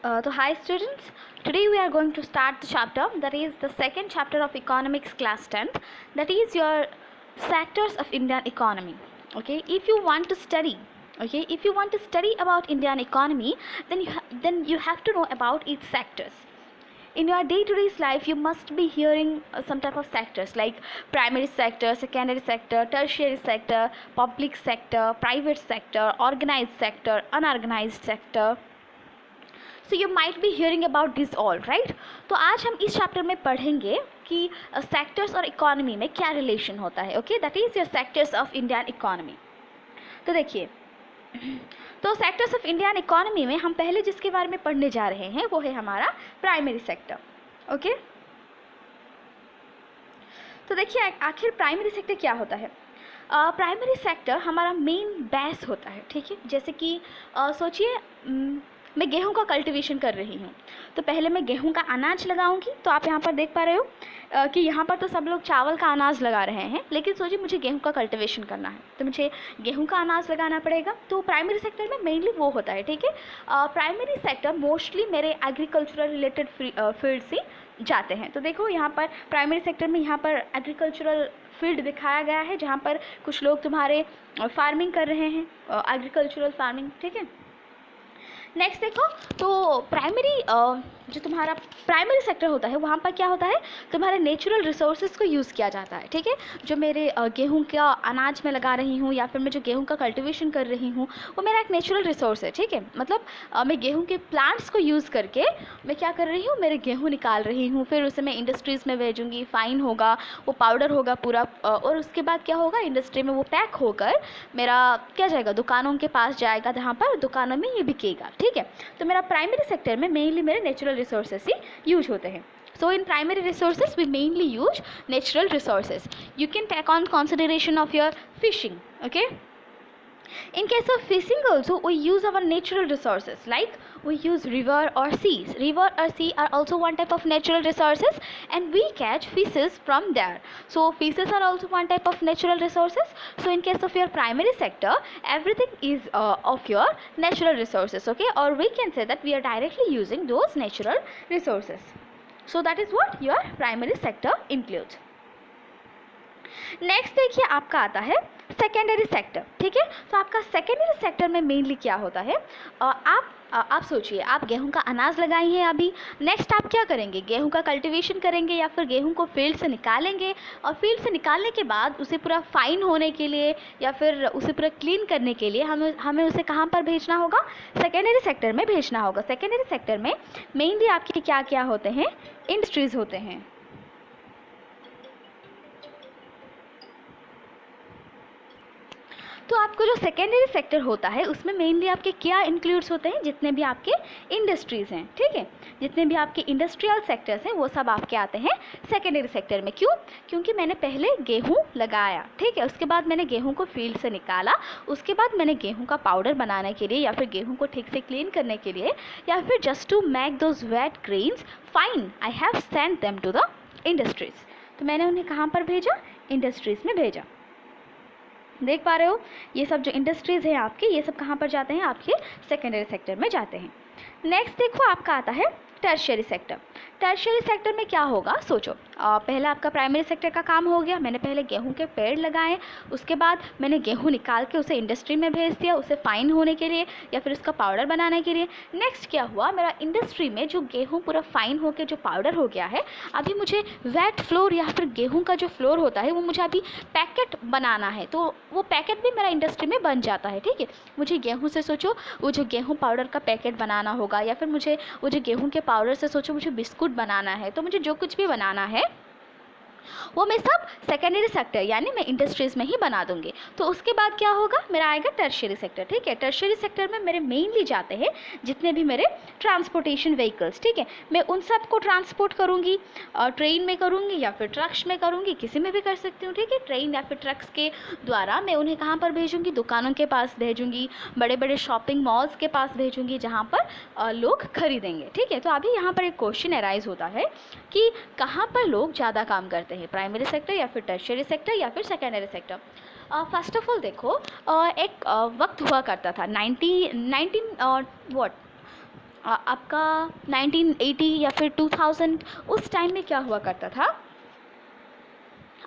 So hi students, today we are going to start the chapter that is the second chapter of economics class 10th, that is your sectors of Indian economy. Okay, if you want to study about Indian economy, then you have to know about its sectors. In your day-to-day life you must be hearing some type of sectors like primary sector, secondary sector, tertiary sector, public sector, private sector, organized sector, unorganized sector. So you might be hearing about this all right. तो आज हम इस chapter में पढ़ेंगे कि sectors और economy में क्या रिलेशन होता है. Okay, that is your sectors of Indian economy. तो देखिए, तो सेक्टर्स ऑफ इंडियन इकोनॉमी में हम पहले जिसके बारे में पढ़ने जा रहे हैं वो है हमारा प्राइमरी सेक्टर. ओके, तो देखिए आखिर प्राइमरी सेक्टर क्या होता है. प्राइमरी सेक्टर हमारा मेन बेस होता है. ठीक है, जैसे कि सोचिए मैं गेहूं का कल्टीवेशन कर रही हूँ, तो पहले मैं गेहूं का अनाज लगाऊंगी. तो आप यहाँ पर देख पा रहे हो कि यहाँ पर तो सब लोग चावल का अनाज लगा रहे हैं, लेकिन सोचिए मुझे गेहूं का कल्टीवेशन करना है तो मुझे गेहूं का अनाज लगाना पड़ेगा. तो प्राइमरी सेक्टर में मेनली वो होता है. ठीक है, प्राइमरी सेक्टर मोस्टली मेरे एग्रीकल्चरल रिलेटेड फील्ड से जाते हैं. तो देखो यहाँ पर प्राइमरी सेक्टर में यहाँ पर एग्रीकल्चरल फील्ड दिखाया गया है जहाँ पर कुछ लोग तुम्हारे फार्मिंग कर रहे हैं, एग्रीकल्चरल फार्मिंग. ठीक है, नेक्स्ट देखो, तो प्राइमरी जो तुम्हारा प्राइमरी सेक्टर होता है वहाँ पर क्या होता है, तुम्हारे नेचुरल रिसोर्सेज को यूज़ किया जाता है. ठीक है, जो मेरे गेहूं का अनाज में लगा रही हूँ या फिर मैं जो गेहूं का कल्टीवेशन कर रही हूँ वो मेरा एक नेचुरल रिसोर्स है. ठीक है, मतलब मैं गेहूं के प्लांट्स को यूज़ करके मैं क्या कर रही हूँ, मेरे गेहूँ निकाल रही हूँ, फिर उसे मैं इंडस्ट्रीज़ में भेजूँगी, फाइन होगा, वो पाउडर होगा पूरा, और उसके बाद क्या होगा, इंडस्ट्री में वो पैक होकर मेरा क्या जाएगा, दुकानों के पास जाएगा, जहाँ पर दुकानों में ये बिकेगा. ठीक है, तो मेरा प्राइमरी सेक्टर में मेनली मेरे नेचुरल रिसोर्सेज ही यूज होते हैं. So in primary resources we mainly use natural resources. You can take on consideration of your fishing. Okay, in case of fishing also we use our natural resources, like we use river or seas. River or sea are also one type of natural resources and we catch fishes from there. So fishes are also one type of natural resources. So in case of your primary sector, everything is of your natural resources. Okay, or we can say that we are directly using those natural resources. So that is what your primary sector includes. Next देखिए आपका आता है secondary sector. ठीक है, तो आपका secondary sector में mainly क्या होता है, आप सोचिए आप गेहूं का अनाज लगाई हैं अभी, नेक्स्ट आप क्या करेंगे, गेहूं का कल्टीवेशन करेंगे या फिर गेहूं को फील्ड से निकालेंगे, और फील्ड से निकालने के बाद उसे पूरा फाइन होने के लिए या फिर उसे पूरा क्लीन करने के लिए हमें उसे कहाँ पर भेजना होगा, सेकेंडरी सेक्टर में भेजना होगा. सेकेंडरी सेक्टर में मेनली आपके क्या क्या होते हैं, इंडस्ट्रीज होते हैं. तो आपको जो सेकेंडरी सेक्टर होता है उसमें मेनली आपके क्या इंक्लूड्स होते हैं, जितने भी आपके इंडस्ट्रीज़ हैं. ठीक है, जितने भी आपके इंडस्ट्रियल सेक्टर्स हैं वो सब आपके आते हैं सेकेंडरी सेक्टर में. क्यों, क्योंकि मैंने पहले गेहूं लगाया, ठीक है, उसके बाद मैंने गेहूं को फील्ड से निकाला, उसके बाद मैंने गेहूं का पाउडर बनाने के लिए या फिर गेहूं को ठीक से क्लीन करने के लिए या फिर just to make those wet grains fine, I have send them to the industries. तो मैंने उन्हें कहाँ पर भेजा, इंडस्ट्रीज़ में भेजा. देख पा रहे हो ये सब जो इंडस्ट्रीज़ हैं आपके, ये सब कहाँ पर जाते हैं, आपके सेकेंडरी सेक्टर में जाते हैं. नेक्स्ट देखो आपका आता है टर्शियरी सेक्टर. टर्शियरी सेक्टर में क्या होगा, सोचो पहला आपका प्राइमरी सेक्टर का काम हो गया, मैंने पहले गेहूं के पेड़ लगाए, उसके बाद मैंने गेहूं निकाल के उसे इंडस्ट्री में भेज दिया, उसे फाइन होने के लिए या फिर उसका पाउडर बनाने के लिए. नेक्स्ट क्या हुआ, मेरा इंडस्ट्री में जो गेहूं पूरा फाइन होकर जो पाउडर हो गया है, अभी मुझे वेट फ्लोर या फिर गेहूँ का जो फ्लोर होता है वो मुझे अभी पैकेट बनाना है, तो वो पैकेट भी मेरा इंडस्ट्री में बन जाता है. ठीक है, मुझे गेहूँ से सोचो वो जो गेहूँ पाउडर का पैकेट बनाना होगा या फिर मुझे वो जो गेहूँ के पाउडर से सोचो मुझे बिस्कुट बनाना है, तो मुझे जो कुछ भी बनाना है वो मैं सब सेकेंडरी सेक्टर यानी मैं इंडस्ट्रीज़ में ही बना दूंगी. तो उसके बाद क्या होगा, मेरा आएगा टर्शियरी सेक्टर. ठीक है, टर्शियरी सेक्टर में मेरे मेनली जाते हैं जितने भी मेरे ट्रांसपोर्टेशन व्हीकल्स. ठीक है, मैं उन सब को ट्रांसपोर्ट करूँगी, ट्रेन में करूँगी या फिर ट्रक्स में करूँगी, किसी में भी कर सकती हूँ. ठीक है, ट्रेन या फिर ट्रक्स के द्वारा मैं उन्हें कहाँ पर भेजूँगी, दुकानों के पास भेजूँगी, बड़े बड़े शॉपिंग मॉल्स के पास भेजूँगी जहाँ पर लोग खरीदेंगे. ठीक है, तो अभी यहाँ पर एक क्वेश्चन अराइज होता है कि कहाँ पर लोग ज़्यादा काम करते हैं, प्राइमरी सेक्टर या फिर टर्शियरी सेक्टर या फिर secondary sector. First of all देखो, एक वक्त हुआ करता था 19 आपका 1980 या फिर 2000 उस टाइम में क्या हुआ करता था,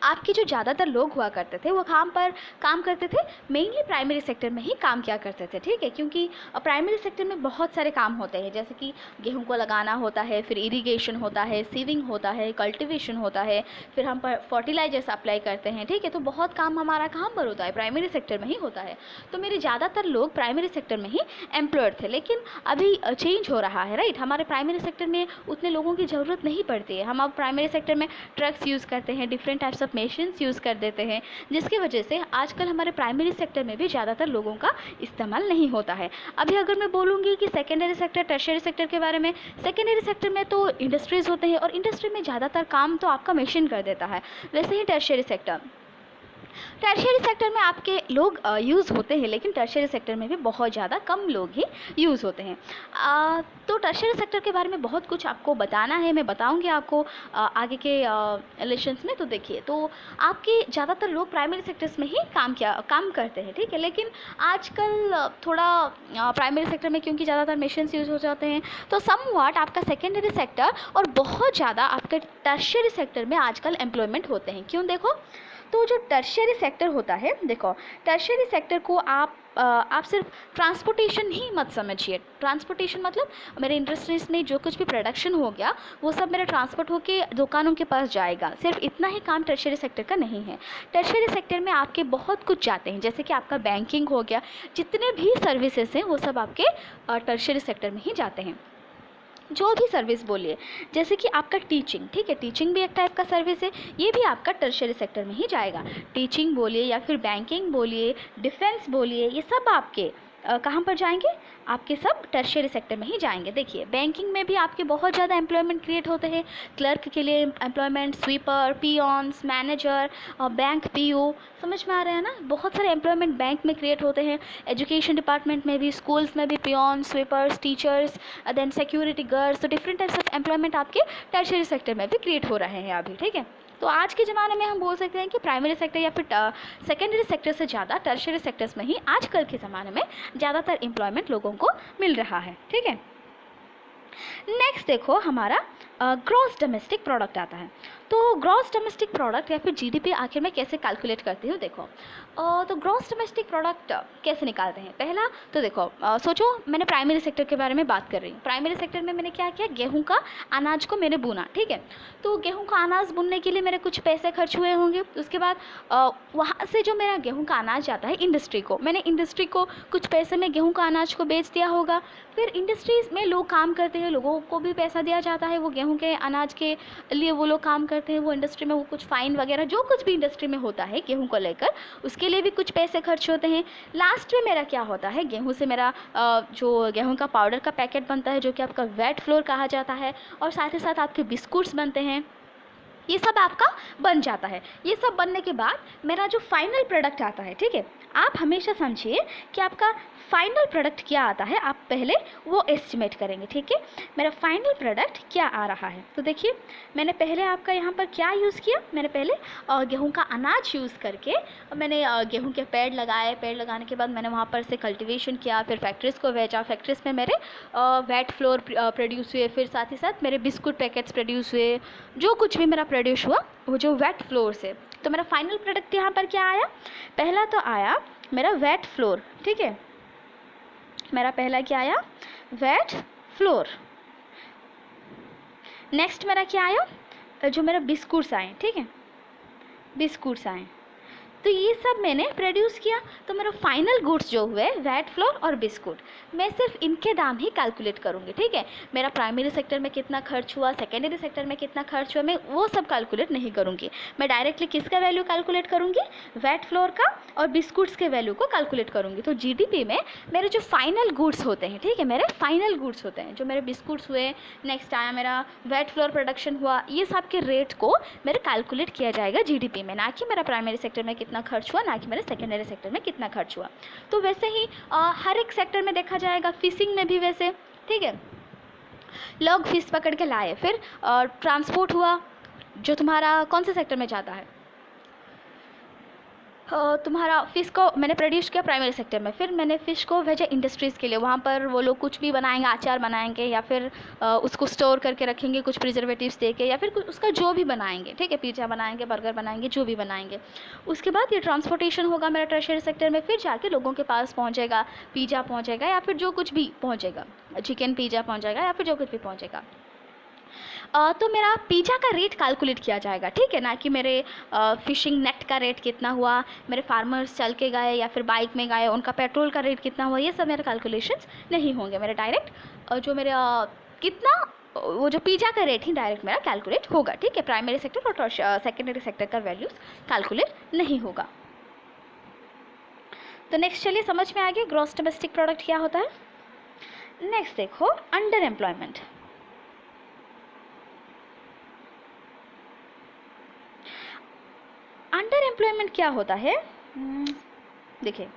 आपके जो ज़्यादातर लोग हुआ करते थे वो काम करते थे मेनली प्राइमरी सेक्टर में ही काम किया करते थे, ठीक है। क्योंकि प्राइमरी सेक्टर में बहुत सारे काम होते हैं, जैसे कि गेहूं को लगाना होता है, फिर इरिगेशन होता है, सीविंग होता है, कल्टिवेशन होता है, फिर हम पर फर्टिलाइजर्स अप्लाई करते हैं, ठीक है। तो बहुत काम हमारा कहाँ पर होता है, प्राइमरी सेक्टर में ही होता है। तो मेरे ज़्यादातर लोग प्राइमरी सेक्टर में ही एम्प्लॉयड थे, लेकिन अभी चेंज हो रहा है, राइट। हमारे प्राइमरी सेक्टर में उतने लोगों की ज़रूरत नहीं पड़ती है। हम अब प्राइमरी सेक्टर में ट्रक्स यूज़ करते हैं, different types of machines use कर देते हैं, जिसकी वजह से आजकल हमारे प्राइमरी सेक्टर में भी ज़्यादातर लोगों का इस्तेमाल नहीं होता है। अभी अगर मैं बोलूँगी कि सेकेंडरी सेक्टर, टर्शियरी सेक्टर के बारे में, सेकेंडरी सेक्टर में तो इंडस्ट्रीज़ होते हैं और इंडस्ट्री में ज़्यादातर काम तो आपका मशीन कर देता है। वैसे ही टर्शियरी सेक्टर में आपके लोग यूज़ होते हैं, लेकिन टर्शियरी सेक्टर में भी बहुत ज़्यादा कम लोग ही यूज़ होते हैं। तो टर्शियरी सेक्टर के बारे में बहुत कुछ आपको बताना है, मैं बताऊंगी आपको आगे के लेसन्स में। तो देखिए, तो आपके ज़्यादातर लोग प्राइमरी सेक्टर्स में ही काम करते हैं, ठीक है। लेकिन आजकल थोड़ा प्राइमरी सेक्टर में क्योंकि ज़्यादातर मशीन्स यूज़ हो जाते हैं, तो समव्हाट आपका सेकेंडरी सेक्टर और बहुत ज़्यादा आपके टर्शियरी सेक्टर में आजकल एम्प्लॉयमेंट होते हैं। क्यों? देखो, तो जो टर्शियरी सेक्टर होता है, देखो टर्शियरी सेक्टर को आप सिर्फ ट्रांसपोर्टेशन ही मत समझिए। ट्रांसपोर्टेशन मतलब मेरे इंडस्ट्रीज में जो कुछ भी प्रोडक्शन हो गया वो सब मेरा ट्रांसपोर्ट होके दुकानों के पास जाएगा, सिर्फ इतना ही काम टर्शियरी सेक्टर का नहीं है। टर्शियरी सेक्टर में आपके बहुत कुछ जाते हैं, जैसे कि आपका बैंकिंग हो गया, जितने भी सर्विसेज हैं वो सब आपके टर्शियरी सेक्टर में ही जाते हैं। जो भी सर्विस बोलिए, जैसे कि आपका टीचिंग, ठीक है, टीचिंग भी एक टाइप का सर्विस है, ये भी आपका टर्शियरी सेक्टर में ही जाएगा। टीचिंग बोलिए या फिर बैंकिंग बोलिए, डिफेंस बोलिए, ये सब आपके कहाँ पर जाएंगे, आपके सब टर्शियरी सेक्टर में ही जाएंगे। देखिए, बैंकिंग में भी आपके बहुत ज़्यादा एम्प्लॉयमेंट क्रिएट होते हैं। क्लर्क के लिए employment, sweeper, peons, manager, bank PO, समझ में आ रहा है ना। बहुत सारे एम्प्लॉयमेंट बैंक में क्रिएट होते हैं। एजुकेशन डिपार्टमेंट में भी, स्कूल्स में भी peons, sweepers, teachers, then security guards, तो डिफरेंट टाइप्स ऑफ एम्प्लॉयमेंट आपके टर्शियरी सेक्टर में भी क्रिएट हो रहे हैं अभी, ठीक है। तो आज के ज़माने में हम बोल सकते हैं कि प्राइमरी सेक्टर या फिर सेकेंडरी सेक्टर से ज़्यादा टर्शियरी सेक्टर्स में ही आजकल के ज़माने में ज़्यादातर एम्प्लॉयमेंट लोगों को मिल रहा है, ठीक है। नेक्स्ट देखो, हमारा ग्रॉस डोमेस्टिक प्रोडक्ट आता है। तो ग्रॉस डोमेस्टिक प्रोडक्ट या फिर जीडीपी आखिर में कैसे कैलकुलेट करती हूँ, देखो। तो ग्रॉस डोमेस्टिक प्रोडक्ट कैसे निकालते हैं, पहला तो देखो, सोचो मैंने प्राइमरी सेक्टर के बारे में बात कर रही हूँ। प्राइमरी सेक्टर में मैंने क्या किया, गेहूं का अनाज को मैंने बुना, ठीक है। तो गेहूं का अनाज बुनने के लिए मेरे कुछ पैसे खर्च हुए होंगे। उसके बाद वहाँ से जो मेरा गेहूं का अनाज जाता है इंडस्ट्री को, मैंने इंडस्ट्री को कुछ पैसे में गेहूं का अनाज को बेच दिया होगा। फिर इंडस्ट्रीज़ में लोग काम करते हैं, लोगों को भी पैसा दिया जाता है, वो गेहूं के अनाज के लिए वो लोग काम करते हैं। वो इंडस्ट्री में वो कुछ फाइन वगैरह जो कुछ भी इंडस्ट्री में होता है गेहूं को लेकर, उसके लिए भी कुछ पैसे खर्च होते हैं। लास्ट में मेरा क्या होता है, गेहूं से मेरा जो गेहूं का पाउडर का पैकेट बनता है, जो कि आपका वेट फ्लोर कहा जाता है, और साथ ही साथ आपके बिस्कुट्स बनते हैं, ये सब आपका बन जाता है। ये सब बनने के बाद मेरा जो फाइनल प्रोडक्ट आता है, ठीक है, आप हमेशा समझिए कि आपका फाइनल प्रोडक्ट क्या आता है, आप पहले वो एस्टिमेट करेंगे, ठीक है। मेरा फाइनल प्रोडक्ट क्या आ रहा है, तो देखिए, मैंने पहले आपका यहाँ पर क्या यूज़ किया, मैंने पहले गेहूं का अनाज यूज़ करके मैंने गेहूं के पेड़ लगाए। पेड़ लगाने के बाद मैंने वहाँ पर से कल्टिवेशन किया, फिर फैक्ट्रीज़ को भेजा। फैक्ट्रीज़ में मेरे वेट फ्लोर प्रोड्यूस हुए, फिर साथ ही साथ मेरे बिस्कुट पैकेट्स प्रोड्यूस हुए। जो कुछ भी मेरा प्रोड्यूस हुआ वो जो वेट फ्लोर से, तो मेरा फाइनल प्रोडक्ट यहाँ पर क्या आया, पहला तो आया मेरा वेट फ्लोर, ठीक है। मेरा पहला क्या आया, वेट फ्लोर। नेक्स्ट मेरा क्या आया, जो मेरा बिस्कुट्स आए, ठीक है, बिस्कुट्स आए। तो ये सब मैंने प्रोड्यूस किया। तो मेरा फाइनल गुड्स जो हुए वेट फ्लोर और बिस्कुट, मैं सिर्फ इनके दाम ही कैलकुलेट करूँगी, ठीक है। मेरा प्राइमरी सेक्टर में कितना खर्च हुआ, सेकेंडरी सेक्टर में कितना खर्च हुआ, मैं वो सब कैलकुलेट नहीं करूँगी। मैं डायरेक्टली किसका वैल्यू कैलकुलेट करूँगी, वेट फ्लोर का और बिस्कुट्स के वैल्यू को कैलकुलेट करूँगी। तो जीडीपी में मेरे जो फाइनल गुड्स होते हैं, ठीक है, मेरे फाइनल गुड्स होते हैं, जो मेरे बिस्कुट्स हुए, नेक्स्ट आया मेरा वेट फ्लोर प्रोडक्शन हुआ, ये सब के रेट को मेरे कैलकुलेट किया जाएगा जीडीपी में, ना कि मेरा प्राइमरी सेक्टर में कितना खर्च हुआ, ना कि मेरे सेकेंडरी सेक्टर में कितना खर्च हुआ। तो वैसे ही हर एक सेक्टर में देखा जाएगा, फिशिंग में भी वैसे, ठीक है, लोग फिश पकड़ के लाए, फिर ट्रांसपोर्ट हुआ, जो तुम्हारा कौन से सेक्टर में जाता है, तुम्हारा फ़िश को मैंने प्रोड्यूस किया प्राइमरी सेक्टर में, फिर मैंने फ़िश को भेजा इंडस्ट्रीज़ के लिए, वहाँ पर वो लोग कुछ भी बनाएंगे, अचार बनाएंगे या फिर उसको स्टोर करके रखेंगे कुछ प्रिजर्वेटिव्स दे के, या फिर कुछ उसका जो भी बनाएंगे, ठीक है, पिज़्ज़ा बनाएंगे, बर्गर बनाएंगे, जो भी बनाएंगे। उसके बाद ये ट्रांसपोर्टेशन होगा मेरा टर्शियरी सेक्टर में, फिर जाके लोगों के पास पहुँचेगा, पिज़्ज़ा पहुँचेगा या फिर जो कुछ भी पहुँचेगा, चिकन पिज़्ज़ा पहुँचेगा या फिर जो कुछ भी पहुँचेगा। तो मेरा पिज़्ज़ा का रेट कैलकुलेट किया जाएगा, ठीक है ना, कि मेरे फ़िशिंग नेट का रेट कितना हुआ, मेरे फार्मर्स चल के गए या फिर बाइक में गए, उनका पेट्रोल का रेट कितना हुआ, ये सब मेरे कैलकुलेशंस नहीं होंगे। मेरे डायरेक्ट जो मेरा कितना वो जो पिज़्ज़ा का रेट ही डायरेक्ट मेरा कैलकुलेट होगा, ठीक है। प्राइमरी सेक्टर और सेकेंडरी सेक्टर का वैल्यूज़ कैलकुलेट नहीं होगा। तो नेक्स्ट चलिए समझ में आ गया ग्रॉस डोमेस्टिक प्रोडक्ट क्या होता है। नेक्स्ट देखो अंडर एम्प्लॉयमेंट। अंडर एम्प्लॉयमेंट क्या होता है, देखिए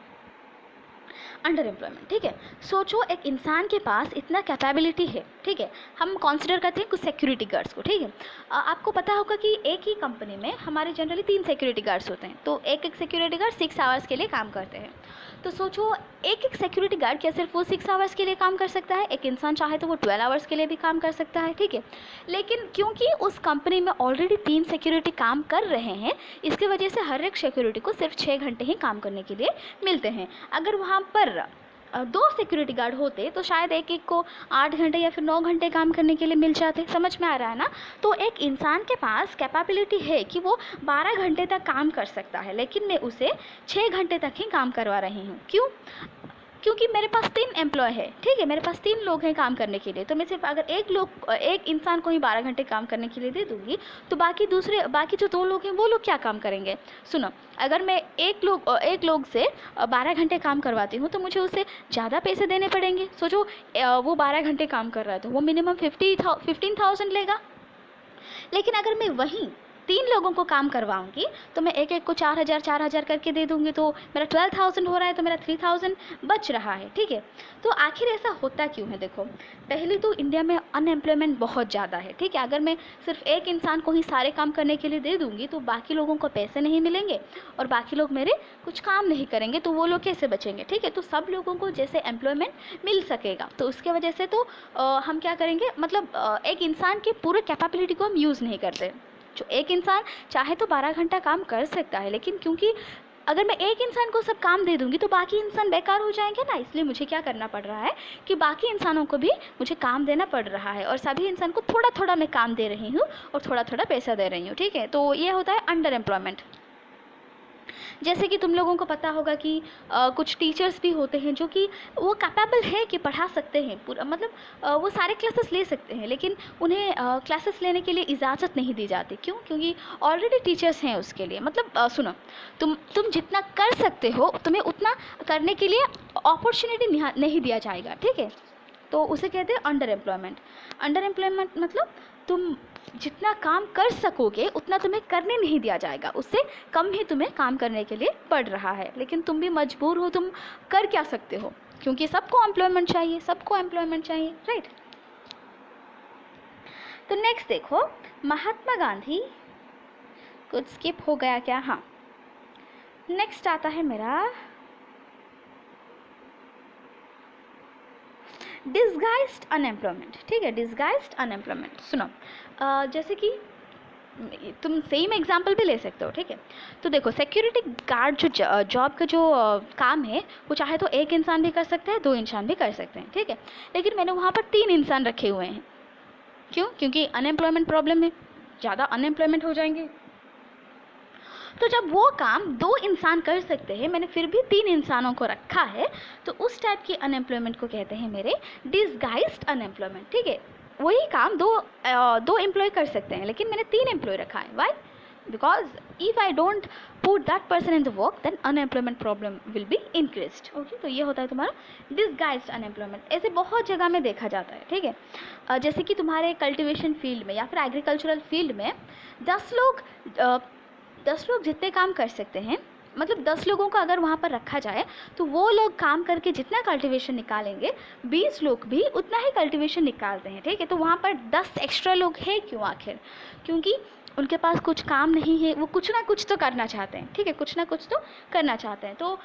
अंडर एम्प्लॉयमेंट, ठीक है। सोचो एक इंसान के पास इतना कैपेबिलिटी है, ठीक है, हम कंसिडर करते हैं कुछ सिक्योरिटी गार्ड्स को, ठीक है। आपको पता होगा कि एक ही कंपनी में हमारे जनरली 3 सिक्योरिटी गार्ड्स होते हैं, तो एक एक सिक्योरिटी गार्ड 6 आवर्स के लिए काम करते हैं। तो सोचो एक एक सिक्योरिटी गार्ड क्या सिर्फ वो 6 आवर्स के लिए काम कर सकता है, एक इंसान चाहे तो वो 12 आवर्स के लिए भी काम कर सकता है, ठीक है। लेकिन क्योंकि उस कंपनी में ऑलरेडी 3 सिक्योरिटी काम कर रहे हैं, इसकी वजह से हर एक सिक्योरिटी को सिर्फ 6 घंटे ही काम करने के लिए मिलते हैं। अगर वहाँ पर 2 सिक्योरिटी गार्ड होते तो शायद एक एक को 8 घंटे या फिर 9 घंटे काम करने के लिए मिल जाते। समझ में आ रहा है ना। तो एक इंसान के पास कैपेबिलिटी है कि वो 12 घंटे तक काम कर सकता है, लेकिन मैं उसे 6 घंटे तक ही काम करवा रही हूँ। क्यों? क्योंकि मेरे पास 3 एम्प्लॉय है, ठीक है, मेरे पास 3 लोग हैं काम करने के लिए। तो मैं सिर्फ अगर एक इंसान को ही 12 घंटे काम करने के लिए दे दूँगी तो बाकी जो 2 लोग हैं वो लोग क्या काम करेंगे। सुनो, अगर मैं एक लोग से 12 घंटे काम करवाती हूँ तो मुझे उसे ज़्यादा पैसे देने पड़ेंगे। सोचो वो 12 घंटे काम कर रहा है तो वो मिनिमम 15,000 लेगा। लेकिन अगर मैं वहीं 3 लोगों को काम करवाऊंगी तो मैं एक एक को 4,000 करके दे दूंगी, तो मेरा 12,000 हो रहा है, तो मेरा 3,000 बच रहा है, ठीक है। तो आखिर ऐसा होता क्यों है? देखो, पहले तो इंडिया में अनएम्प्लॉयमेंट बहुत ज़्यादा है, ठीक है। अगर मैं सिर्फ एक इंसान को ही सारे काम करने के लिए दे दूंगी तो बाकी लोगों को पैसे नहीं मिलेंगे और बाकी लोग मेरे कुछ काम नहीं करेंगे, तो वो लोग कैसे बचेंगे, ठीक है। तो सब लोगों को जैसे एम्प्लॉयमेंट मिल सकेगा, तो उसके वजह से तो हम क्या करेंगे, मतलब एक इंसान की पूरे कैपेबिलिटी को हम यूज़ नहीं करते। जो एक इंसान चाहे तो 12 घंटा काम कर सकता है, लेकिन क्योंकि अगर मैं एक इंसान को सब काम दे दूंगी तो बाकी इंसान बेकार हो जाएंगे ना, इसलिए मुझे क्या करना पड़ रहा है कि बाकी इंसानों को भी मुझे काम देना पड़ रहा है, और सभी इंसान को थोड़ा थोड़ा मैं काम दे रही हूँ और थोड़ा थोड़ा पैसा दे रही हूँ, ठीक है। तो ये होता है अंडर एम्प्लॉयमेंट। जैसे कि तुम लोगों को पता होगा कि कुछ टीचर्स भी होते हैं जो कि वो कैपेबल है कि पढ़ा सकते हैं पूरा, मतलब वो सारे क्लासेस ले सकते हैं, लेकिन उन्हें क्लासेस लेने के लिए इजाज़त नहीं दी जाती। क्यों? क्योंकि ऑलरेडी टीचर्स हैं उसके लिए। मतलब सुनो, तुम जितना कर सकते हो तुम्हें उतना करने के लिए अपॉर्चुनिटी नहीं दिया जाएगा, ठीक है। तो उसे कहते हैं अंडर एम्प्लॉयमेंट। अंडर एम्प्लॉयमेंट मतलब तुम जितना काम कर सकोगे उतना तुम्हें करने नहीं दिया जाएगा, उससे कम ही तुम्हें काम करने के लिए पड़ रहा है, लेकिन तुम भी मजबूर हो, तुम कर क्या सकते हो, क्योंकि सबको एम्प्लॉयमेंट चाहिए, राइट। तो नेक्स्ट देखो, महात्मा गांधी, कुछ स्किप हो गया क्या? हाँ, नेक्स्ट आता है मेरा डिसगाइज्ड अनएम्प्लॉयमेंट, ठीक है। डिसगाइज्ड अनएम्प्लॉयमेंट, सुनो, जैसे कि तुम सेम एग्जांपल भी ले सकते हो, ठीक है। तो देखो, सिक्योरिटी गार्ड जो जॉब का जो काम है वो चाहे तो एक इंसान भी कर सकता है, 2 इंसान भी कर सकते हैं, ठीक है। लेकिन मैंने वहाँ पर 3 इंसान रखे हुए हैं। क्यों? क्योंकि अनएम्प्लॉयमेंट प्रॉब्लम है, ज़्यादा अनएम्प्लॉयमेंट हो जाएंगे। तो जब वो काम 2 इंसान कर सकते हैं, मैंने फिर भी 3 इंसानों को रखा है, तो उस टाइप की अनएम्प्लॉयमेंट को कहते हैं मेरे डिसगाइज्ड अनएम्प्लॉयमेंट, ठीक है। वही काम दो एम्प्लॉय कर सकते हैं, लेकिन मैंने 3 एम्प्लॉय रखा है। Why? Because if I don't put that person in the work then unemployment problem will be increased. Okay, तो ये होता है तुम्हारा डिसगाइज्ड अनएम्प्लॉयमेंट। ऐसे बहुत जगह में देखा जाता है, ठीक है। जैसे कि तुम्हारे कल्टिवेशन फील्ड में या फिर एग्रीकल्चरल फील्ड में 10 लोग जितने काम कर सकते हैं, मतलब 10 लोगों को अगर वहाँ पर रखा जाए तो वो लोग काम करके जितना कल्टीवेशन निकालेंगे 20 लोग भी उतना ही कल्टीवेशन निकालते हैं, ठीक है। तो वहाँ पर 10 एक्स्ट्रा लोग हैं क्यों आखिर? क्योंकि उनके पास कुछ काम नहीं है, वो कुछ ना कुछ तो करना चाहते हैं, ठीक है, कुछ ना कुछ तो करना चाहते हैं। तो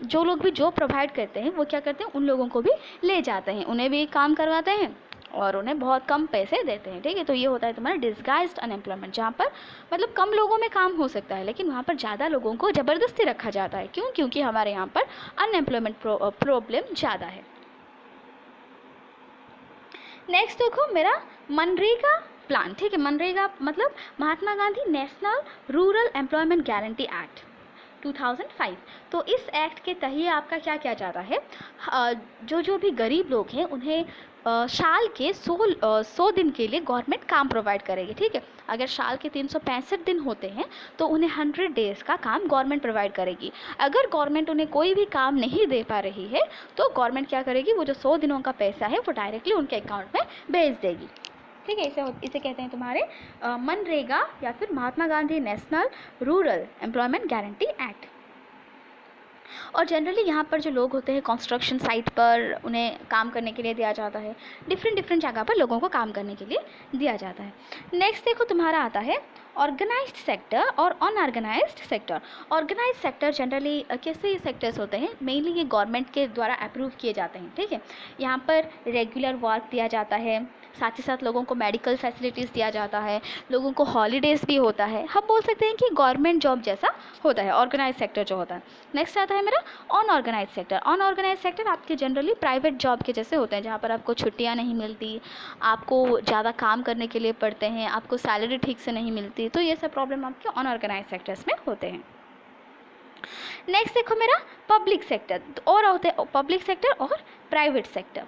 जो लोग भी जॉब प्रोवाइड करते हैं वो क्या करते हैं, उन लोगों को भी ले जाते हैं, उन्हें भी काम करवाते हैं और उन्हें बहुत कम पैसे देते हैं, ठीक है। तो ये होता है तुम्हारा डिसगाइज्ड अनएम्प्लॉयमेंट, जहाँ पर मतलब कम लोगों में काम हो सकता है लेकिन वहाँ पर ज़्यादा लोगों को ज़बरदस्ती रखा जाता है। क्यों? क्योंकि हमारे यहाँ पर अनएम्प्लॉयमेंट प्रॉब्लम ज़्यादा है। नेक्स्ट देखो मेरा मनरेगा प्लान, ठीक है। मनरेगा मतलब Mahatma Gandhi national rural employment guarantee act 2005। तो इस एक्ट के तहत आपका क्या किया जाता है, जो भी गरीब लोग हैं उन्हें साल के 100 दिन के लिए गवर्नमेंट काम प्रोवाइड करेगी, ठीक है। अगर साल के 365 दिन होते हैं तो उन्हें 100 डेज़ का काम गवर्नमेंट प्रोवाइड करेगी। अगर गवर्नमेंट उन्हें कोई भी काम नहीं दे पा रही है तो गवर्नमेंट क्या करेगी, वो जो 100 दिनों का पैसा है वो डायरेक्टली उनके अकाउंट में भेज देगी, ठीक है। इसे कहते हैं तुम्हारे मनरेगा या फिर Mahatma Gandhi national rural employment guarantee act. और जनरली यहाँ पर जो लोग होते हैं कंस्ट्रक्शन साइट पर उन्हें काम करने के लिए दिया जाता है, डिफरेंट जगह पर लोगों को काम करने के लिए दिया जाता है। नेक्स्ट देखो तुम्हारा आता है ऑर्गेनाइज्ड सेक्टर और unorganised sector. Organised sector generally कैसे सेक्टर्स होते हैं, मेनली ये गवर्नमेंट के द्वारा अप्रूव किए जाते हैं, ठीक है। यहाँ पर रेगुलर वर्क दिया जाता है, साथ ही साथ लोगों को मेडिकल फैसिलिटीज़ दिया जाता है, लोगों को हॉलीडेज़ भी होता है। हम बोल सकते हैं कि गवर्नमेंट जॉब जैसा होता है ऑर्गेनाइज सेक्टर जो होता है। नेक्स्ट आता है मेरा अनऑर्गेनाइज सेक्टर। अनऑर्गेनाइज सेक्टर आपके जनरली प्राइवेट जॉब के जैसे होते हैं, जहाँ पर आपको छुट्टियाँ नहीं मिलती, आपको ज़्यादा काम करने के लिए पड़ते हैं, आपको सैलरी ठीक से नहीं मिलती। तो ये सब प्रॉब्लम आपके अनऑर्गेनाइज सेक्टर्स में होते हैं। नेक्स्ट देखो मेरा पब्लिक सेक्टर, और होते हैं पब्लिक सेक्टर और प्राइवेट सेक्टर,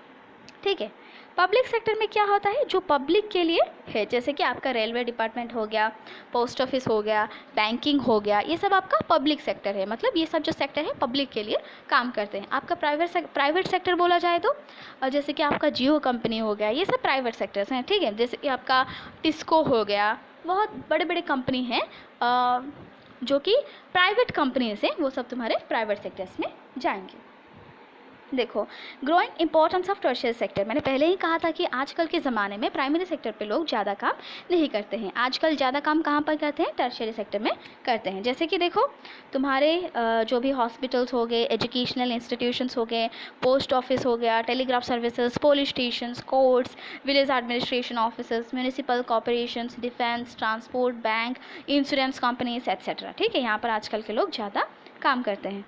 ठीक है। पब्लिक सेक्टर में क्या होता है, जो पब्लिक के लिए है, जैसे कि आपका रेलवे डिपार्टमेंट हो गया, पोस्ट ऑफिस हो गया, बैंकिंग हो गया, ये सब आपका पब्लिक सेक्टर है। मतलब ये सब जो सेक्टर है पब्लिक के लिए काम करते हैं। आपका प्राइवेट सेक्टर बोला जाए तो जैसे कि आपका जियो कंपनी हो गया, ये सब प्राइवेट सेक्टर्स हैं, ठीक है। जैसे कि आपका टिस्को हो गया, बहुत बड़े बड़े कंपनी हैं जो कि प्राइवेट कंपनीज हैं, वो सब तुम्हारे प्राइवेट सेक्टर्स में जाएंगे। देखो growing importance of tertiary sector, मैंने पहले ही कहा था कि आजकल के ज़माने में प्राइमरी सेक्टर पे लोग ज़्यादा काम नहीं करते हैं। आजकल ज़्यादा काम कहाँ पर करते हैं, टर्शियरी सेक्टर में करते हैं। जैसे कि देखो तुम्हारे जो भी हॉस्पिटल्स हो गए, एजुकेशनल इंस्टीट्यूशंस हो गए, पोस्ट ऑफिस हो गया, telegraph services, police stations, courts, village administration officers, municipal corporations, defence, transport, bank, insurance companies etcetera, ठीक है। यहाँ पर आजकल के लोग ज़्यादा काम करते हैं।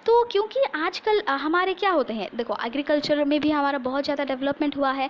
तो क्योंकि आजकल हमारे क्या होते हैं, देखो एग्रीकल्चर में भी हमारा बहुत ज़्यादा डेवलपमेंट हुआ है।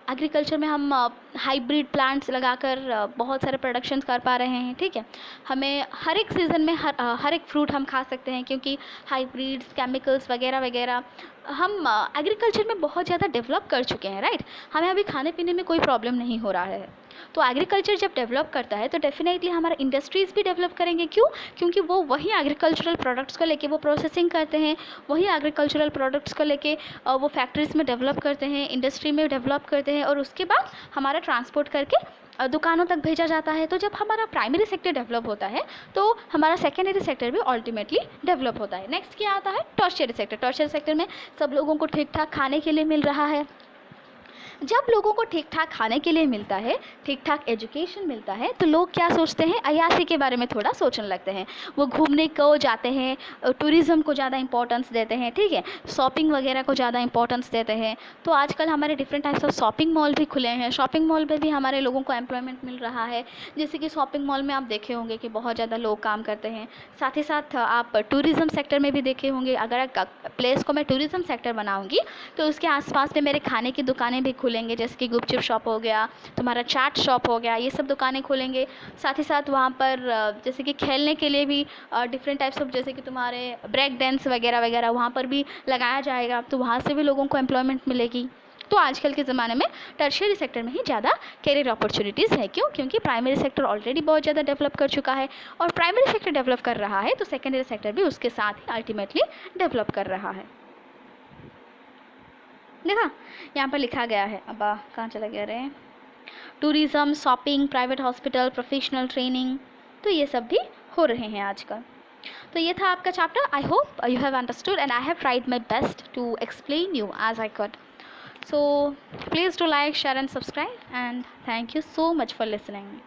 एग्रीकल्चर में हम हाइब्रिड प्लांट्स लगाकर बहुत सारे प्रोडक्शन कर पा रहे हैं, ठीक है। हमें हर एक सीज़न में हर एक फ्रूट हम खा सकते हैं, क्योंकि हाइब्रिड्स, केमिकल्स वगैरह वगैरह हम एग्रीकल्चर में बहुत ज़्यादा डेवलप कर चुके हैं, राइट। हमें अभी खाने पीने में कोई प्रॉब्लम नहीं हो रहा है। तो एग्रीकल्चर जब डेवलप करता है तो डेफिनेटली हमारा इंडस्ट्रीज़ भी डेवलप करेंगे। क्यों? क्योंकि वो वही एग्रीकल्चरल प्रोडक्ट्स को लेके वो प्रोसेसिंग करते हैं, वही एग्रीकल्चरल प्रोडक्ट्स को लेके वो फैक्ट्रीज़ में डेवलप करते हैं, इंडस्ट्री में डेवलप करते हैं, और उसके बाद हमारा ट्रांसपोर्ट करके दुकानों तक भेजा जाता है। तो जब हमारा प्राइमरी सेक्टर डेवलप होता है तो हमारा सेकेंडरी सेक्टर भी अल्टीमेटली डेवलप होता है। नेक्स्ट क्या आता है, टर्शियरी सेक्टर। टर्शियरी सेक्टर में सब लोगों को ठीक ठाक खाने के लिए मिल रहा है। जब लोगों को ठीक ठाक खाने के लिए मिलता है, ठीक ठाक एजुकेशन मिलता है, तो लोग क्या सोचते हैं, अय्याशी के बारे में थोड़ा सोचने लगते हैं। वो घूमने को जाते हैं, टूरिज़्म को ज़्यादा इंपॉर्टेंस देते हैं, ठीक है, शॉपिंग वगैरह को ज़्यादा इंपॉर्टेंस देते हैं। तो आजकल हमारे different types of shopping mall भी खुले हैं। शॉपिंग मॉल में भी हमारे लोगों को एम्प्लॉयमेंट मिल रहा है। जैसे कि शॉपिंग मॉल में आप देखे होंगे कि बहुत ज़्यादा लोग काम करते हैं। साथ ही साथ आप टूरिज़्म सेक्टर में भी देखे होंगे। अगर प्लेस को मैं टूरिज़्म सेक्टर बनाऊँगी तो उसके आसपास में मेरे खाने की दुकानें भी खुलेंगे, जैसे कि गुपचुप शॉप हो गया, तुम्हारा चाट शॉप हो गया, ये सब दुकानें खुलेंगे। साथ ही साथ वहाँ पर जैसे कि खेलने के लिए भी डिफरेंट टाइप्स ऑफ, जैसे कि तुम्हारे ब्रेक डांस वगैरह वगैरह वहाँ पर भी लगाया जाएगा, तो वहाँ से भी लोगों को एम्प्लॉयमेंट मिलेगी। तो आजकल के ज़माने में टर्शियरी सेक्टर में ही ज़्यादा कैरियर अपॉर्चुनिटीज़ है। क्यों? क्योंकि प्राइमरी सेक्टर ऑलरेडी बहुत ज़्यादा डेवलप कर चुका है, और प्राइमरी सेक्टर डेवलप कर रहा है तो सेकेंडरी सेक्टर भी उसके साथ ही अल्टीमेटली डेवलप कर रहा है। देखा यहाँ पर लिखा गया है, अब कहाँ चला गया रे, tourism, shopping, private hospital, professional training, तो ये सब भी हो रहे हैं आजकल। तो ये था आपका chapter. I hope you have understood and I have tried my best to explain you as I could. So please do like, share and subscribe, and thank you so much for listening.